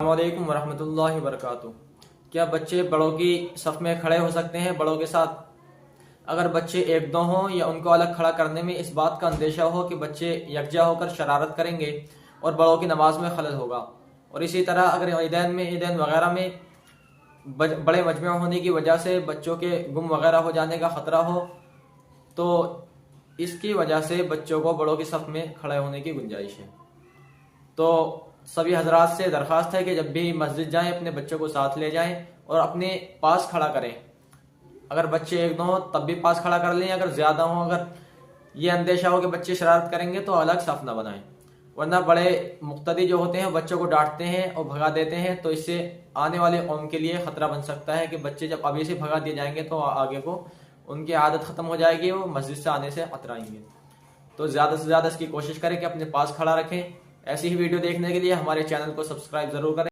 अस्सलामुअलैकुम वरहमतुल्लाहि वबरकातुहू। क्या बच्चे बड़ों की सफ में खड़े हो सकते हैं बड़ों के साथ? अगर बच्चे एक दो हों या उनको अलग खड़ा करने में इस बात का अंदेशा हो कि बच्चे यकजा होकर शरारत करेंगे और बड़ों की नमाज में खलल होगा, और इसी तरह अगर ईदैन वगैरह में बड़े मजमे होने की वजह से बच्चों के गुम वगैरह हो जाने का ख़तरा हो, तो इसकी वजह से बच्चों को बड़ों की सफ में खड़े होने की गुंजाइश है। तो सभी हजरात से दरख्वास्त है कि जब भी मस्जिद जाएं अपने बच्चों को साथ ले जाएं और अपने पास खड़ा करें। अगर बच्चे एक दो हो तब भी पास खड़ा कर लें, अगर ज़्यादा हो, अगर ये अंदेशा हो कि बच्चे शरारत करेंगे तो अलग सफ ना बनाएं। वरना बड़े मुक्तदी जो होते हैं बच्चों को डांटते हैं और भगा देते हैं, तो इससे आने वाले कौम के लिए ख़तरा बन सकता है कि बच्चे जब अभी से भगा दिए जाएंगे तो आगे को उनकी आदत ख़त्म हो जाएगी, वो मस्जिद से आने से अतराएंगे। तो ज़्यादा से ज़्यादा इसकी कोशिश करें कि अपने पास खड़ा रखें। ऐसी ही वीडियो देखने के लिए हमारे चैनल को सब्सक्राइब ज़रूर करें।